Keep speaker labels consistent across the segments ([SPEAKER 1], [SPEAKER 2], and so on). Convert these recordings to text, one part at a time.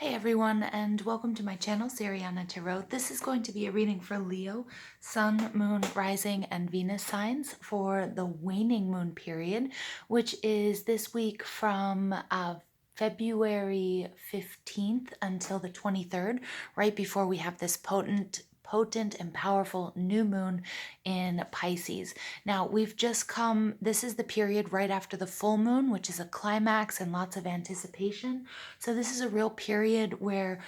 [SPEAKER 1] Hey everyone, and welcome to my channel, Siriana Tarot. This is going to be a reading for Leo, Sun, Moon, Rising, and Venus signs for the waning moon period, which is this week from February 15th until the 23rd, right before we have this potent and powerful new moon in Pisces. Now, we've just come, this is the period right after the full moon, which is a climax and lots of anticipation. So this is a real period where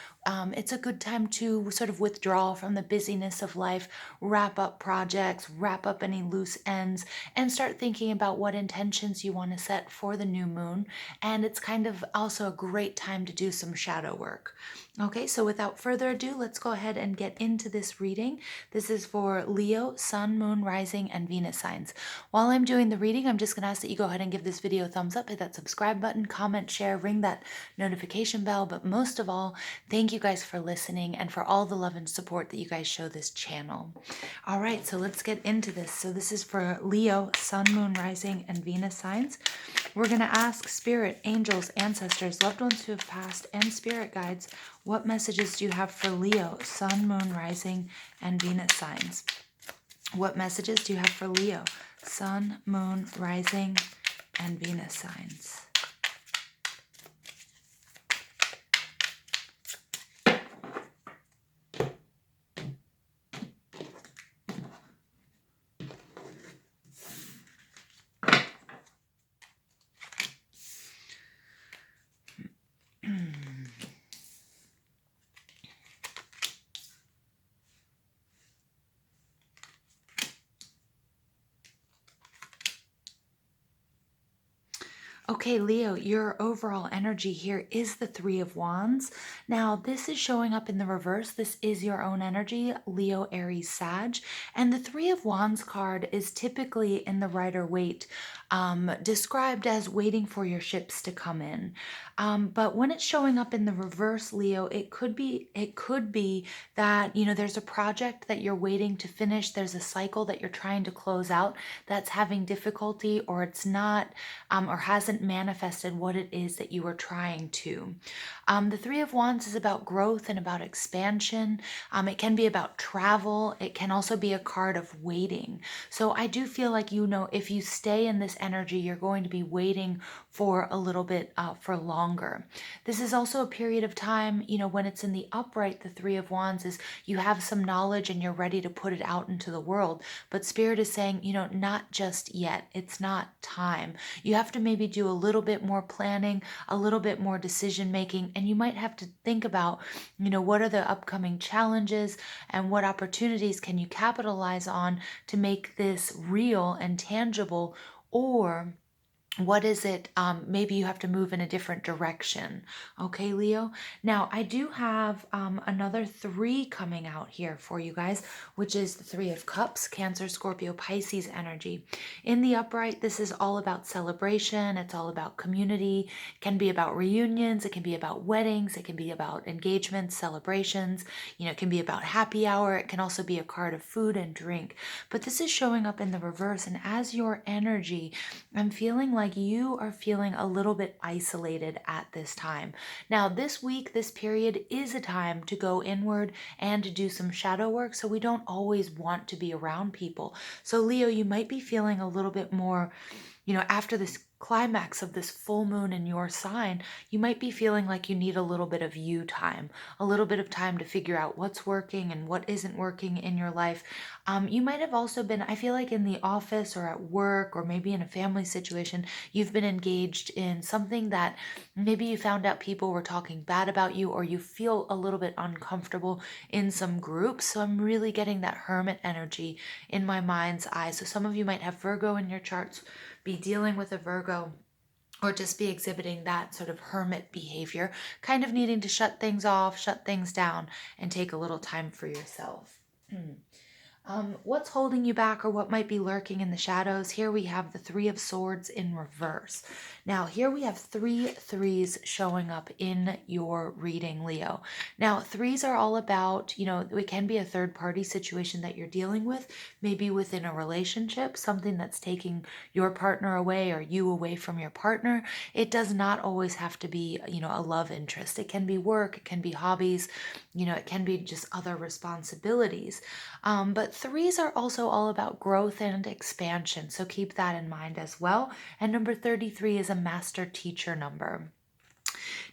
[SPEAKER 1] it's a good time to sort of withdraw from the busyness of life, wrap up projects, wrap up any loose ends, and start thinking about what intentions you want to set for the new moon. And it's kind of also a great time to do some shadow work. Okay, so without further ado, let's go ahead and get into this reading. This is for Leo, Sun, Moon, Rising, and Venus signs. While I'm doing the reading, I'm just going to ask that you go ahead and give this video a thumbs up, hit that subscribe button, comment, share, ring that notification bell. But most of all, thank you guys for listening and for all the love and support that you guys show this channel. All right, so let's get into this. So this is for Leo, Sun, Moon, Rising, and Venus signs. We're going to ask spirit, angels, ancestors, loved ones who have passed, and spirit guides, what messages do you have for Leo, Sun, Moon, Rising, and Venus signs? What messages do you have for Leo, Sun, Moon, Rising, and Venus signs? Okay, Leo, your overall energy here is the Three of Wands. Now, this is showing up in the reverse. This is your own energy, Leo, Aries, Sag. And the Three of Wands card is typically in the Rider-Waite, described as waiting for your ships to come in. But when it's showing up in the reverse, Leo, it could be that, there's a project that you're waiting to finish. There's a cycle that you're trying to close out that's having difficulty, or it's not, or hasn't manifested what it is that you were trying to. The Three of Wands is about growth and about expansion. It can be about travel. It can also be a card of waiting. So I do feel like, if you stay in this energy, you're going to be waiting for a little bit for longer. This is also a period of time, when it's in the upright, the Three of Wands is you have some knowledge and you're ready to put it out into the world. But Spirit is saying, not just yet. It's not time. You have to maybe do a little bit more planning, a little bit more decision making, and you might have to think about, what are the upcoming challenges and what opportunities can you capitalize on to make this real and tangible, or what is it? Maybe you have to move in a different direction. Okay, Leo? Now, I do have another three coming out here for you guys, which is the Three of Cups, Cancer, Scorpio, Pisces energy. In the upright, this is all about celebration. It's all about community. It can be about reunions. It can be about weddings. It can be about engagements, celebrations. It can be about happy hour. It can also be a card of food and drink. But this is showing up in the reverse. And as your energy, I'm feeling like you are feeling a little bit isolated at this time. Now, this week, this period is a time to go inward and to do some shadow work. So we don't always want to be around people. So Leo, you might be feeling a little bit more, after this climax of this full moon in your sign, you might be feeling like you need a little bit of you time, a little bit of time to figure out what's working and what isn't working in your life. You might have also been, I feel like in the office or at work or maybe in a family situation, you've been engaged in something that maybe you found out people were talking bad about you, or you feel a little bit uncomfortable in some groups. So I'm really getting that hermit energy in my mind's eye. So some of you might have Virgo in your charts, be dealing with a Virgo, or just be exhibiting that sort of hermit behavior, kind of needing to shut things off, shut things down, and take a little time for yourself. What's holding you back or what might be lurking in the shadows? Here we have the Three of Swords in reverse. Now, here we have three threes showing up in your reading, Leo. Now, threes are all about, it can be a third party situation that you're dealing with, maybe within a relationship, something that's taking your partner away or you away from your partner. It does not always have to be, a love interest. It can be work, it can be hobbies, it can be just other responsibilities. But threes are also all about growth and expansion. So keep that in mind as well. And number 33 is a master teacher number.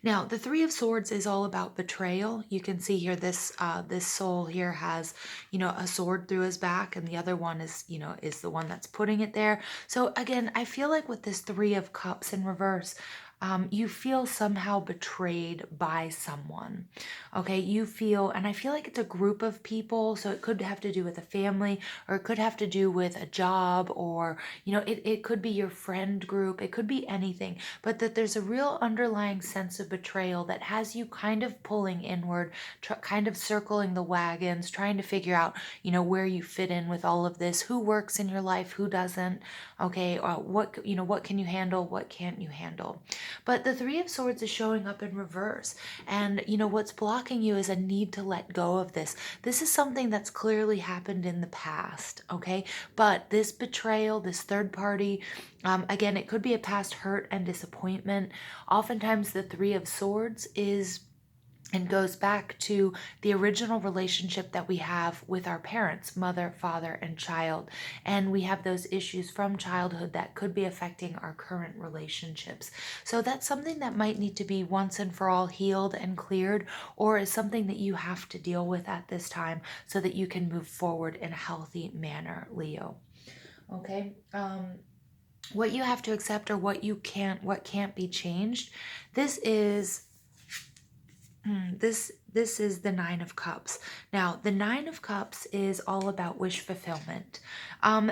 [SPEAKER 1] Now, the Three of Swords is all about betrayal. You can see here this soul here has, a sword through his back, and the other one is the one that's putting it there. So again, I feel like with this Three of Cups in reverse, you feel somehow betrayed by someone. Okay, and I feel like it's a group of people, so it could have to do with a family, or it could have to do with a job, or, it could be your friend group, it could be anything, but that there's a real underlying sense of betrayal that has you kind of pulling inward, kind of circling the wagons, trying to figure out, where you fit in with all of this, who works in your life, who doesn't, okay, what can you handle, what can't you handle. But the Three of Swords is showing up in reverse. And, what's blocking you is a need to let go of this. This is something that's clearly happened in the past, okay? But this betrayal, this third party, again, it could be a past hurt and disappointment. Oftentimes, the Three of Swords is and goes back to the original relationship that we have with our parents, mother, father, and child. And we have those issues from childhood that could be affecting our current relationships. So that's something that might need to be once and for all healed and cleared, or is something that you have to deal with at this time so that you can move forward in a healthy manner, Leo. Okay. What you have to accept or what can't be changed. This is this is the Nine of Cups. Now, the Nine of Cups is all about wish fulfillment.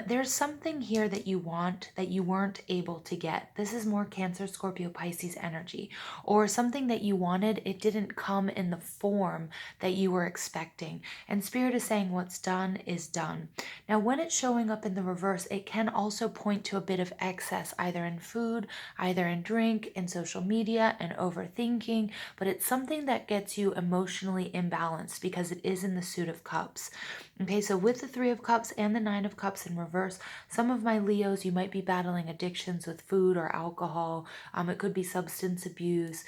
[SPEAKER 1] There's something here that you want that you weren't able to get. This is more Cancer, Scorpio, Pisces energy, or something that you wanted, it didn't come in the form that you were expecting. And Spirit is saying what's done is done. Now, when it's showing up in the reverse, it can also point to a bit of excess, either in food, either in drink, in social media, and overthinking, but it's something that gets you emotionally imbalanced because it is in the Suit of Cups. Okay, so with the Three of Cups and the Nine of Cups in reverse, some of my Leos, you might be battling addictions with food or alcohol. It could be substance abuse,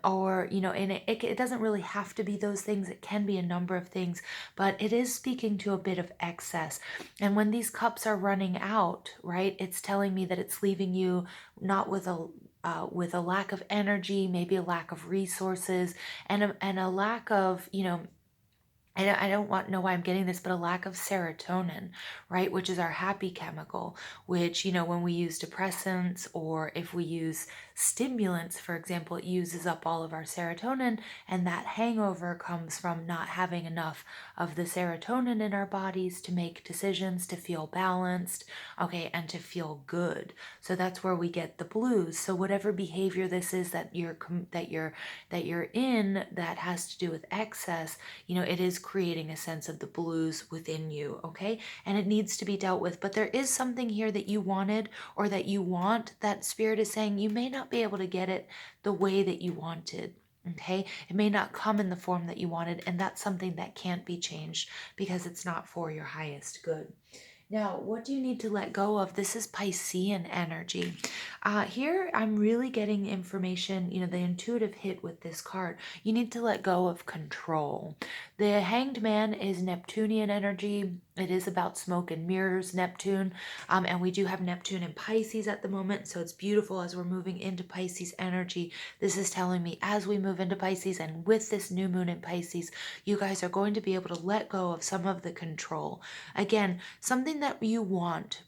[SPEAKER 1] or, and it doesn't really have to be those things. It can be a number of things, but it is speaking to a bit of excess. And when these cups are running out, right, it's telling me that it's leaving you not with a lack of energy, maybe a lack of resources, and a lack of, I don't know why I'm getting this, but a lack of serotonin, right? Which is our happy chemical, which, when we use depressants or if we use stimulants, for example, it uses up all of our serotonin, and that hangover comes from not having enough of the serotonin in our bodies to make decisions, to feel balanced, okay, and to feel good. So that's where we get the blues. So whatever behavior this is that you're in that has to do with excess, it is creating a sense of the blues within you, okay? And it needs to be dealt with. But there is something here that you wanted or that you want that Spirit is saying you may not be able to get it the way that you wanted. Okay, it may not come in the form that you wanted, and that's something that can't be changed because it's not for your highest good. Now, what do you need to let go of? This is Piscean energy. Here, I'm really getting information, the intuitive hit with this card. You need to let go of control. The Hanged Man is Neptunian energy. It is about smoke and mirrors, Neptune. And we do have Neptune in Pisces at the moment, so it's beautiful as we're moving into Pisces energy. This is telling me as we move into Pisces and with this new moon in Pisces, you guys are going to be able to let go of some of the control. Again, something that you want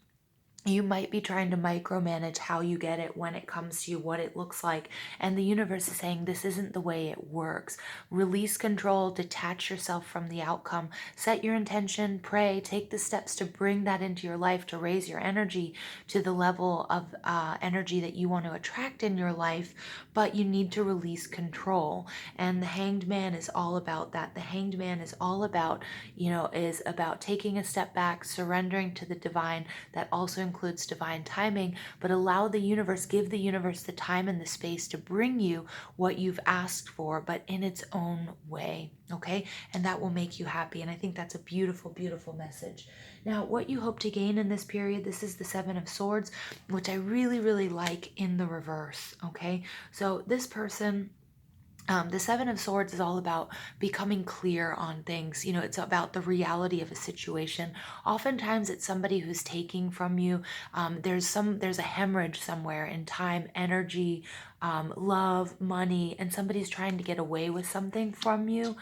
[SPEAKER 1] You might be trying to micromanage how you get it, when it comes to you, what it looks like. And the universe is saying this isn't the way it works. Release control, detach yourself from the outcome, set your intention, pray, take the steps to bring that into your life, to raise your energy to the level of energy that you want to attract in your life. But you need to release control. And the Hanged Man is all about that. The Hanged Man is all about, is about taking a step back, surrendering to the divine. That also includes divine timing, but give the universe the time and the space to bring you what you've asked for, but in its own way, okay? And that will make you happy. And I think that's a beautiful, beautiful message. Now, what you hope to gain in this period, this is the Seven of Swords, which I really, really like in the reverse, okay? So this person, the Seven of Swords is all about becoming clear on things. It's about the reality of a situation. Oftentimes, it's somebody who's taking from you. There's a hemorrhage somewhere in time, energy, love, money, and somebody's trying to get away with something from you.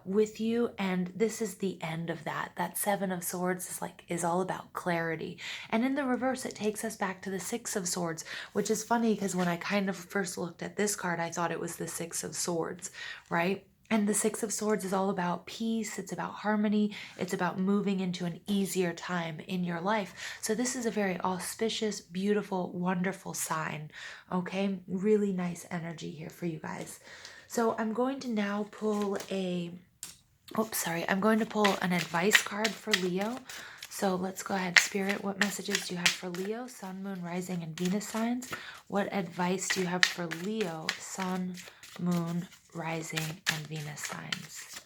[SPEAKER 1] With you, and this is the end of that. That Seven of Swords is all about clarity, and in the reverse, it takes us back to the Six of Swords, which is funny because when I kind of first looked at this card, I thought it was the Six of Swords, right? And the Six of Swords is all about peace. It's about harmony. It's about moving into an easier time in your life. So this is a very auspicious, beautiful, wonderful sign. Okay, really nice energy here for you guys. So I'm going to now pull I'm going to pull an advice card for Leo. So let's go ahead. Spirit, what messages do you have for Leo, Sun, Moon, Rising, and Venus signs? What advice do you have for Leo, Sun, Moon, Rising, and Venus signs?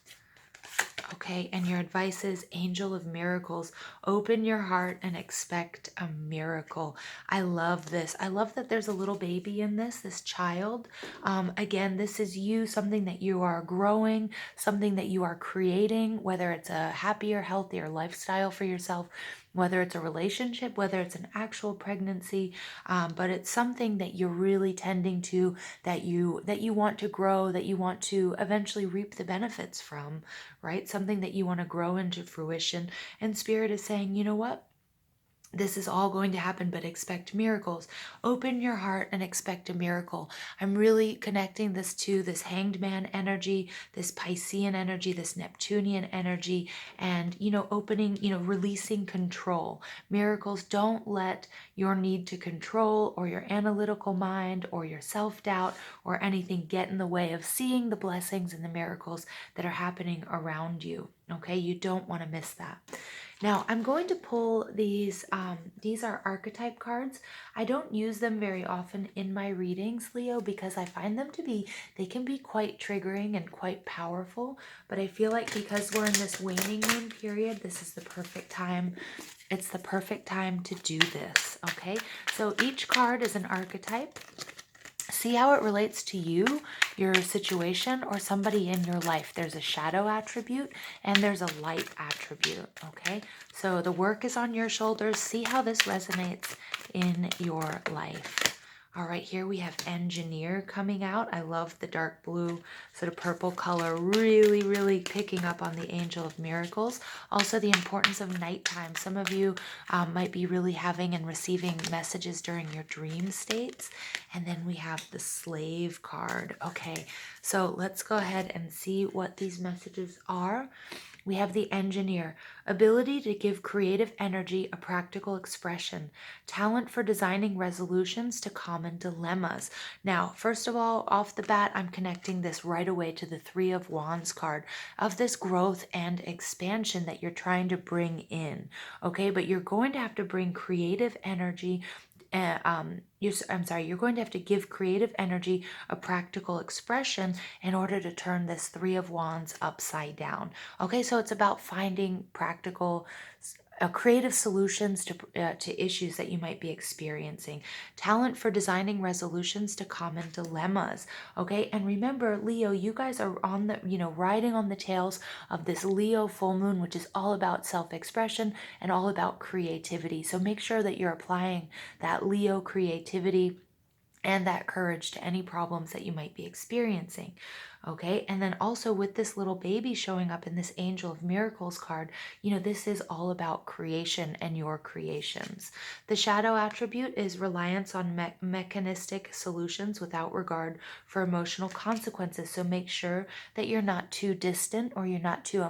[SPEAKER 1] Okay, and your advice is Angel of Miracles. Open your heart and expect a miracle. I love this. I love that there's a little baby in this child. Again, this is you, something that you are growing, something that you are creating, whether it's a happier, healthier lifestyle for yourself, whether it's a relationship, whether it's an actual pregnancy, but it's something that you're really tending to, that you want to grow, that you want to eventually reap the benefits from, right? Something that you want to grow into fruition. And Spirit is saying, you know what? This is all going to happen, but expect miracles. Open your heart and expect a miracle. I'm really connecting this to this Hanged Man energy, this Piscean energy, this Neptunian energy, and, releasing control. Miracles, don't let your need to control or your analytical mind or your self-doubt or anything get in the way of seeing the blessings and the miracles that are happening around you. Okay, you don't want to miss that. Now, I'm going to pull these. These are archetype cards. I don't use them very often in my readings, Leo, because I find them they can be quite triggering and quite powerful. But I feel like because we're in this waning moon period, this is the perfect time. It's the perfect time to do this, okay? So each card is an archetype. See how it relates to you, your situation, or somebody in your life. There's a shadow attribute and there's a light attribute, okay? So the work is on your shoulders. See how this resonates in your life. All right, here we have Engineer coming out. I love the dark blue, sort of purple color, really, really picking up on the Angel of Miracles. Also, the importance of nighttime. Some of you might be really having and receiving messages during your dream states. And then we have the Slave card. Okay, so let's go ahead and see what these messages are. We have the Engineer, ability to give creative energy a practical expression, talent for designing resolutions to common dilemmas. Now, first of all, off the bat, I'm connecting this right away to the Three of Wands card of this growth and expansion that you're trying to bring in. Okay, but you're going to have to bring creative energy. You're going to have to give creative energy a practical expression in order to turn this Three of Wands upside down. Okay, so it's about finding practical, creative solutions to issues that you might be experiencing. Talent for designing resolutions to common dilemmas. Okay, and remember, Leo, you guys are on the, riding on the tails of this Leo full moon, which is all about self-expression and all about creativity. So make sure that you're applying that Leo creativity and that courage to any problems that you might be experiencing. Okay, and then also with this little baby showing up in this Angel of Miracles card, this is all about creation and your creations. The shadow attribute is reliance on mechanistic solutions without regard for emotional consequences. So make sure that you're not too distant or you're not too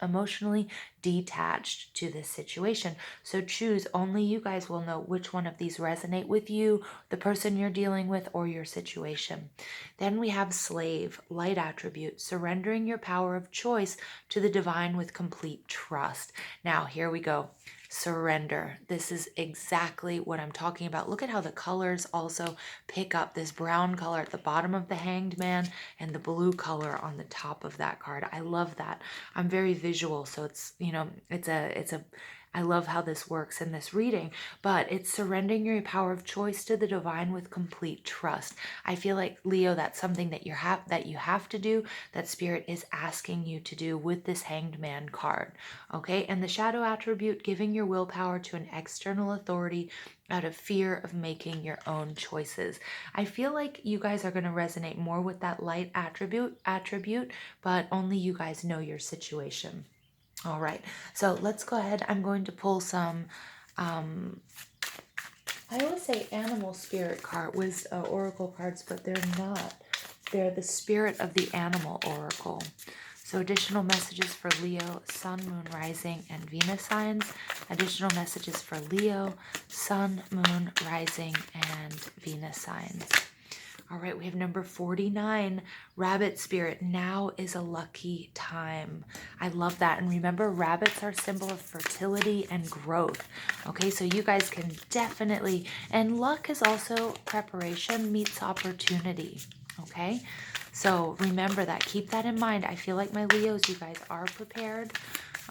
[SPEAKER 1] emotionally detached to this situation. So choose, only you guys will know which one of these resonate with you, the person you're dealing with, or your situation. Then we have slave, light attribute, surrendering your power of choice to the divine with complete trust. Now, here we go. Surrender. This is exactly what I'm talking about. Look at how the colors also pick up this brown color at the bottom of the Hanged Man and the blue color on the top of that card. I love that. I'm very visual, so it's, I love how this works in this reading, but it's surrendering your power of choice to the divine with complete trust. I feel like, Leo, that's something that you have to do, that Spirit is asking you to do with this Hanged Man card. Okay, and the shadow attribute, giving your willpower to an external authority out of fear of making your own choices. I feel like you guys are going to resonate more with that light attribute, but only you guys know your situation. All right, so let's go ahead. I'm going to pull some, I always say animal spirit card with oracle cards, but they're not. They're the spirit of the animal oracle. So additional messages for Leo, Sun, Moon, Rising, and Venus signs. Additional messages for Leo, Sun, Moon, Rising, and Venus signs. All right, we have number 49, Rabbit Spirit. Now is a lucky time. I love that. And remember, rabbits are a symbol of fertility and growth. Okay, so you guys can definitely, and luck is also preparation meets opportunity. Okay, so remember that. Keep that in mind. I feel like my Leos, you guys are prepared.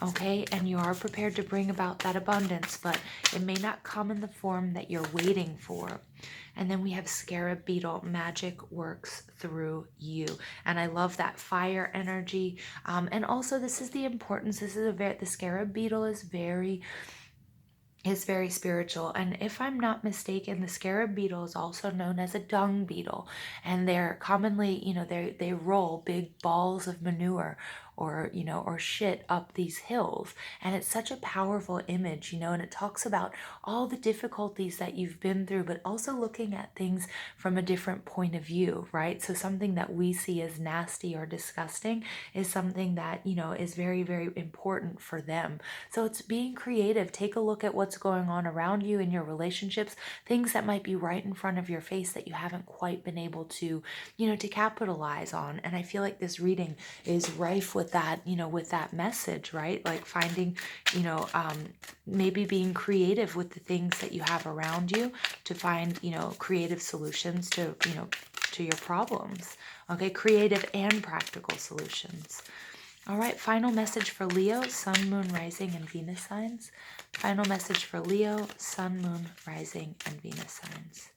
[SPEAKER 1] Okay, and you are prepared to bring about that abundance, but it may not come in the form that you're waiting for. And then we have Scarab Beetle, magic works through you. And I love that fire energy. And also this is the importance, the Scarab Beetle is very spiritual. And if I'm not mistaken, the scarab beetle is also known as a dung beetle. And they're commonly, they roll big balls of manure or shit up these hills. And it's such a powerful image, and it talks about all the difficulties that you've been through, but also looking at things from a different point of view, right? So something that we see as nasty or disgusting is something that, is very, very important for them. So it's being creative. Take a look at what's going on around you in your relationships, things that might be right in front of your face that you haven't quite been able to, to capitalize on. And I feel like this reading is rife with that, with that message, right? Like finding, maybe being creative with the things that you have around you to find, creative solutions to, to your problems. Okay, creative and practical solutions. All right, final message for Leo, Sun, Moon, Rising, and Venus signs. Final message for Leo, Sun, Moon, Rising, and Venus signs.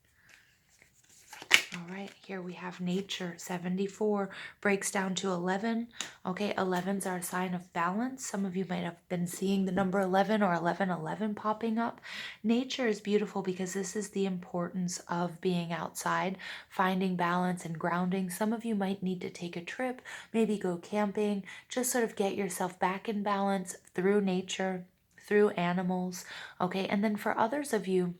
[SPEAKER 1] All right, here we have nature. 74 breaks down to 11. Okay, 11s are a sign of balance. Some of you might have been seeing the number 11 or 1111 popping up. Nature is beautiful because this is the importance of being outside, finding balance and grounding. Some of you might need to take a trip, maybe go camping, just sort of get yourself back in balance through nature, through animals. Okay, and then for others of you,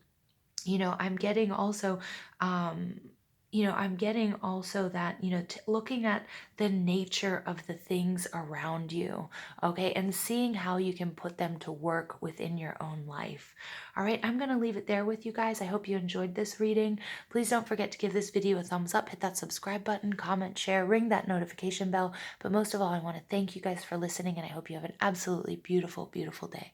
[SPEAKER 1] I'm getting also, I'm getting also that, looking at the nature of the things around you, okay, and seeing how you can put them to work within your own life. All right, I'm going to leave it there with you guys. I hope you enjoyed this reading. Please don't forget to give this video a thumbs up, hit that subscribe button, comment, share, ring that notification bell. But most of all, I want to thank you guys for listening, and I hope you have an absolutely beautiful, beautiful day.